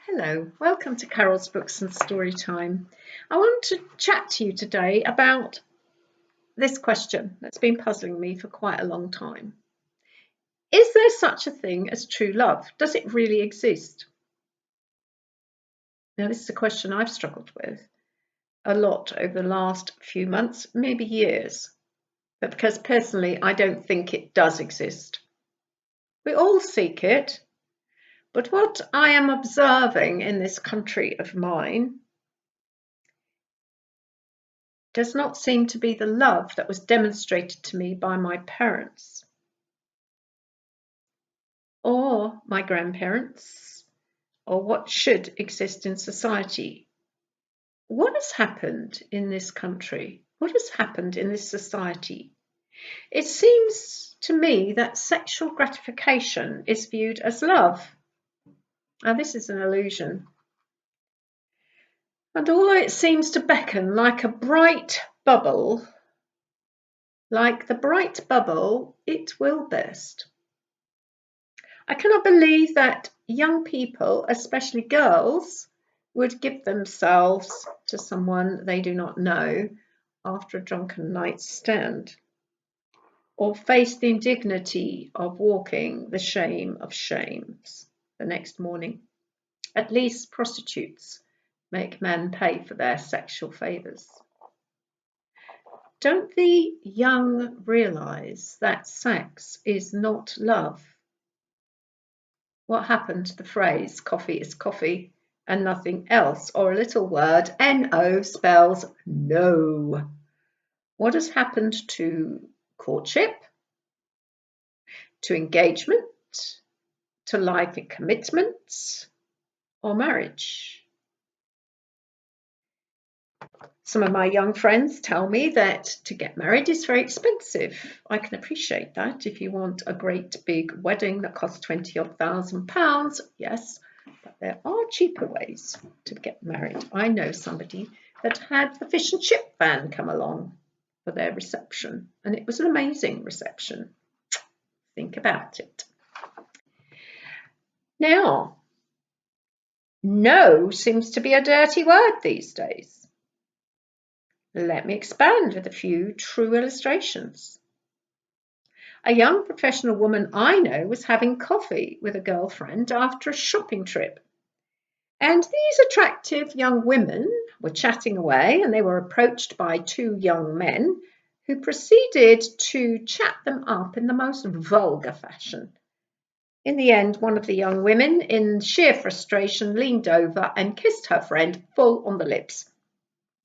Hello, welcome to Carol's Books and Storytime. I want to chat to you today about this question that's been puzzling me for quite a long time. Is there such a thing as true love? Does it really exist? Now, this is a question I've struggled with a lot over the last few months, maybe years, but because personally I don't think it does exist. We all seek it, but what I am observing in this country of mine does not seem to be the love that was demonstrated to me by my parents or my grandparents or what should exist in society. What has happened in this country? What has happened in this society? It seems to me that sexual gratification is viewed as love. Now, this is an illusion. And although it seems to beckon like a bright bubble, like the bright bubble, it will burst. I cannot believe that young people, especially girls, would give themselves to someone they do not know after a drunken night stand, or face the indignity of walking the shame of shames the next morning. At least prostitutes make men pay for their sexual favours. Don't the young realise that sex is not love? What happened to the phrase, coffee is coffee and nothing else, or a little word, N-O spells no? What has happened to courtship, to engagement, to life commitment, or marriage? Some of my young friends tell me that to get married is very expensive. I can appreciate that. If you want a great big wedding that costs £20,000, yes, but there are cheaper ways to get married. I know somebody that had the fish and chip van come along for their reception, and it was an amazing reception. Think about it. Now, no seems to be a dirty word these days. Let me expand with a few true illustrations. A young professional woman I know was having coffee with a girlfriend after a shopping trip. And these attractive young women were chatting away, and they were approached by two young men who proceeded to chat them up in the most vulgar fashion. In the end, one of the young women, in sheer frustration, leaned over and kissed her friend full on the lips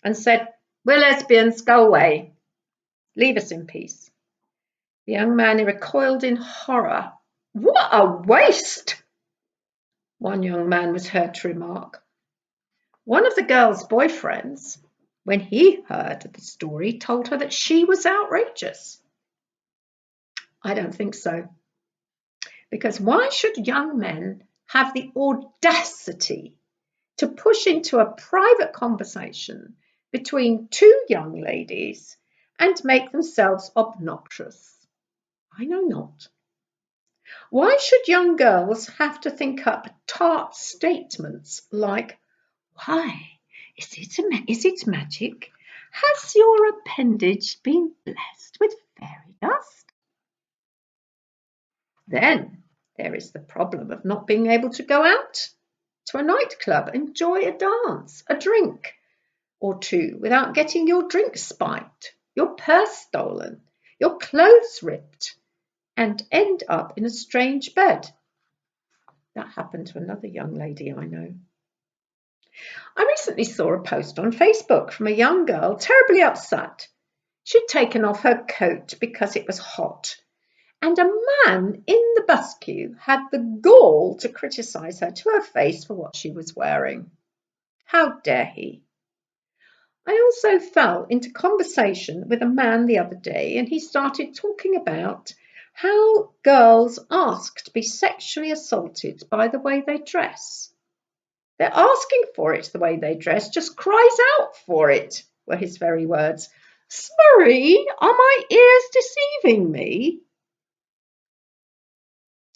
and said, "We're lesbians, go away. Leave us in peace." The young man recoiled in horror. "What a waste!" one young man was heard to remark. One of the girl's boyfriends, when he heard the story, told her that she was outrageous. I don't think so. Because why should young men have the audacity to push into a private conversation between two young ladies and make themselves obnoxious? I know not. Why should young girls have to think up tart statements like, "Why, is it magic? Has your appendage been blessed with fairy dust?" Then there is the problem of not being able to go out to a nightclub, enjoy a dance, a drink or two without getting your drink spiked, your purse stolen, your clothes ripped, and end up in a strange bed. That happened to another young lady I know. I recently saw a post on Facebook from a young girl terribly upset. She'd taken off her coat because it was hot, and a man in the bus queue had the gall to criticise her to her face for what she was wearing. How dare he? I also fell into conversation with a man the other day, and he started talking about how girls ask to be sexually assaulted by the way they dress. "They're asking for it the way they dress, just cries out for it," were his very words. Sorry, are my ears deceiving me?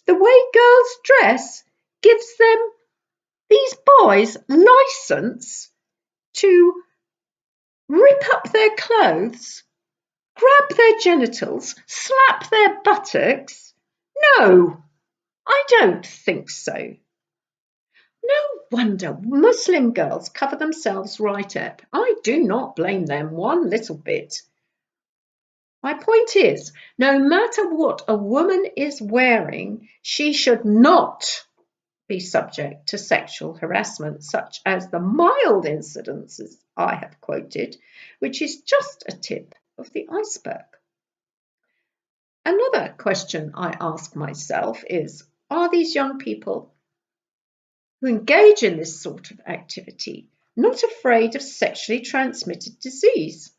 The way girls dress gives them, these boys license to rip up their clothes, grab their genitals, slap their buttocks? No, I don't think so. No wonder Muslim girls cover themselves right up. I do not blame them one little bit. My point is, no matter what a woman is wearing, she should not be subject to sexual harassment, such as the mild incidences I have quoted, which is just a tip of the iceberg. Another question I ask myself is, are these young people who engage in this sort of activity not afraid of sexually transmitted disease?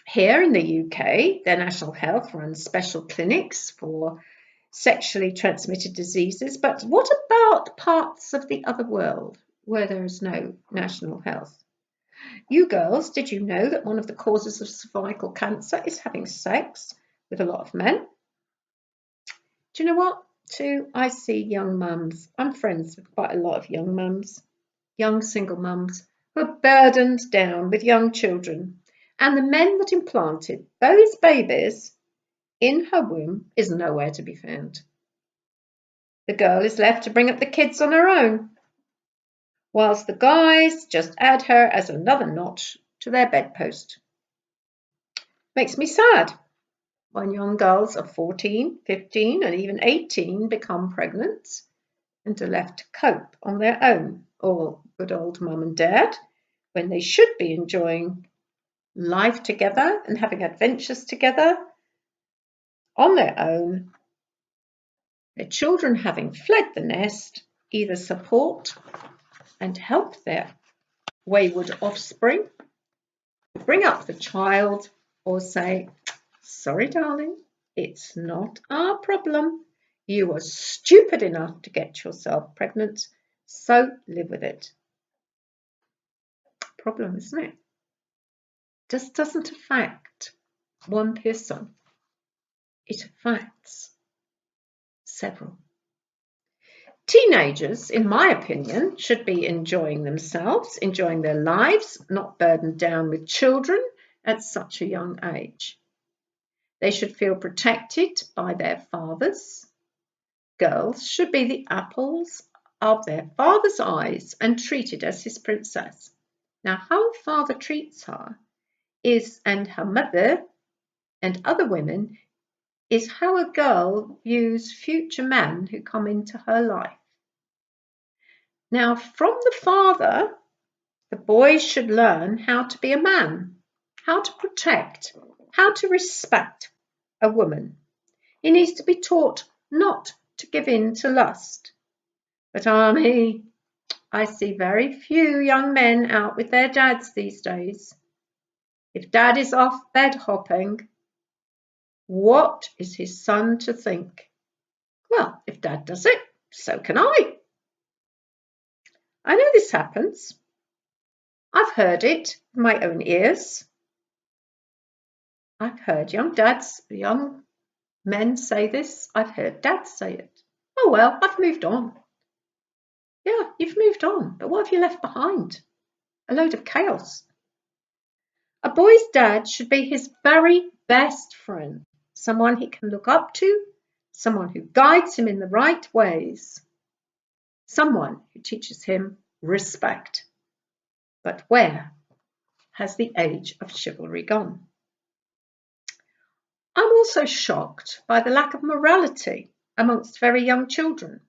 Here in the UK, the National Health runs special clinics for sexually transmitted diseases, but what about parts of the other world where there is no national health? You girls, did you know that one of the causes of cervical cancer is having sex with a lot of men? Do you know what? Too, I see young mums. I'm friends with quite a lot of young mums, young single mums, who are burdened down with young children. And the men that implanted those babies in her womb is nowhere to be found. The girl is left to bring up the kids on her own, whilst the guys just add her as another notch to their bedpost. Makes me sad when young girls of 14, 15, and even 18 become pregnant and are left to cope on their own, or good old mum and dad, when they should be enjoying life together and having adventures together on their own. Their children having fled the nest, either support and help their wayward offspring, bring up the child, or say, sorry darling, it's not our problem. You were stupid enough to get yourself pregnant, so live with it. Problem, isn't it? Just doesn't affect one person. It affects several. Teenagers, in my opinion, should be enjoying themselves, enjoying their lives, not burdened down with children at such a young age. They should feel protected by their fathers. Girls should be the apples of their father's eyes and treated as his princess. Now, how father treats her and her mother and other women is how a girl views future men who come into her life. Now, from the father, the boy should learn how to be a man, how to protect, how to respect a woman. He needs to be taught not to give in to lust. But Army, I see very few young men out with their dads these days. If dad is off bed hopping, what is his son to think? Well, if dad does it, so can I. I know this happens. I've heard it with my own ears. I've heard young men say this. I've heard dads say it. Oh well, I've moved on. Yeah, you've moved on, but what have you left behind? A load of chaos. A boy's dad should be his very best friend, someone he can look up to, someone who guides him in the right ways, someone who teaches him respect. But where has the age of chivalry gone? I'm also shocked by the lack of morality amongst very young children.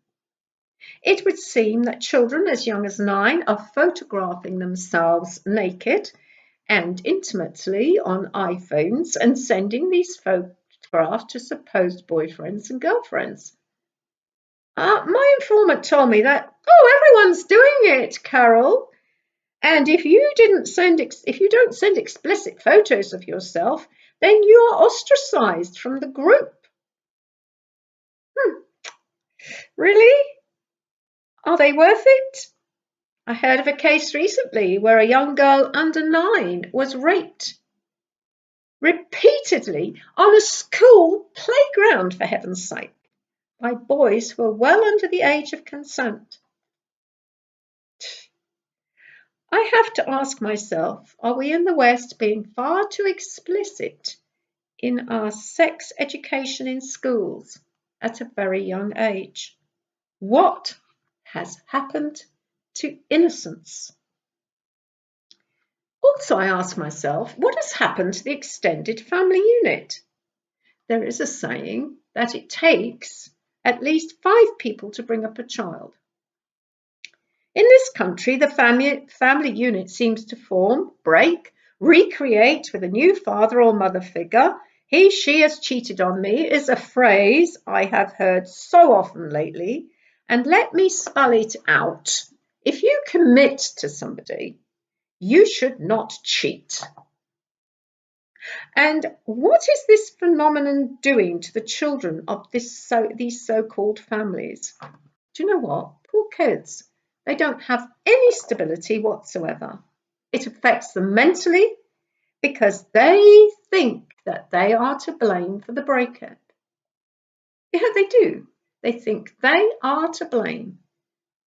It would seem that children as young as 9 are photographing themselves naked and intimately on iPhones and sending these photographs to supposed boyfriends and girlfriends. My informant told me that, everyone's doing it, Carol. And if you don't send explicit photos of yourself, then you are ostracized from the group. Really? Are they worth it? I heard of a case recently where a young girl under 9 was raped repeatedly on a school playground, for heaven's sake, by boys who were well under the age of consent. I have to ask myself, are we in the West being far too explicit in our sex education in schools at a very young age? What has happened to innocence? Also, I ask myself, what has happened to the extended family unit? There is a saying that it takes at least 5 people to bring up a child. In this country, the family unit seems to form, break, recreate with a new father or mother figure. He, she has cheated on me is a phrase I have heard so often lately. And let me spell it out. If you commit to somebody, you should not cheat. And what is this phenomenon doing to the children of these so-called families? Do you know what? Poor kids. They don't have any stability whatsoever. It affects them mentally because they think that they are to blame for the breakup. Yeah, they do. They think they are to blame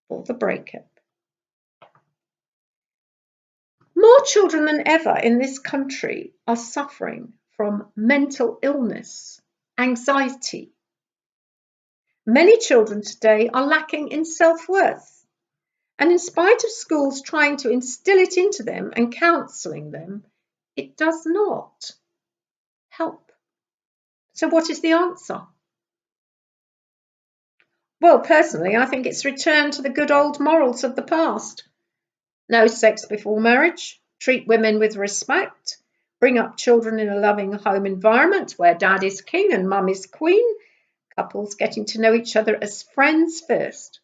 for the breakup. More children than ever in this country are suffering from mental illness, anxiety. Many children today are lacking in self-worth. And in spite of schools trying to instill it into them and counselling them, it does not help. So what is the answer? Well, personally, I think it's return to the good old morals of the past. No sex before marriage, treat women with respect, bring up children in a loving home environment where dad is king and mum is queen, couples getting to know each other as friends first.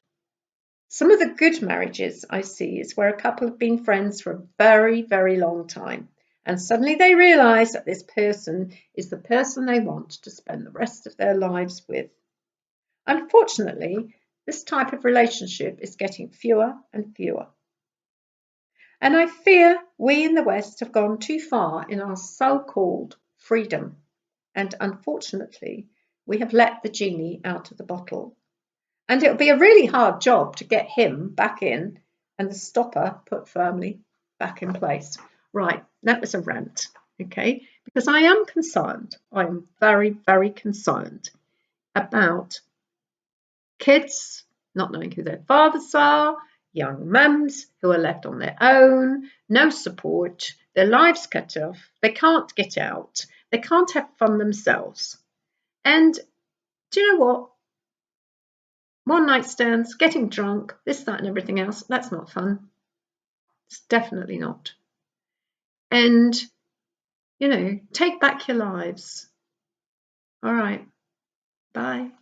Some of the good marriages I see is where a couple have been friends for a very, very long time, and suddenly they realise that this person is the person they want to spend the rest of their lives with. Unfortunately, this type of relationship is getting fewer and fewer. And I fear we in the West have gone too far in our so-called freedom, and unfortunately, we have let the genie out of the bottle. And it'll be a really hard job to get him back in and the stopper put firmly back in place. Right, that was a rant, okay? Because I am concerned, I am very, very concerned about kids not knowing who their fathers are, young mums who are left on their own, no support, their lives cut off, they can't get out, they can't have fun themselves. And do you know what? One night stands, getting drunk, this, that, and everything else, that's not fun. It's definitely not. And, take back your lives. All right. Bye.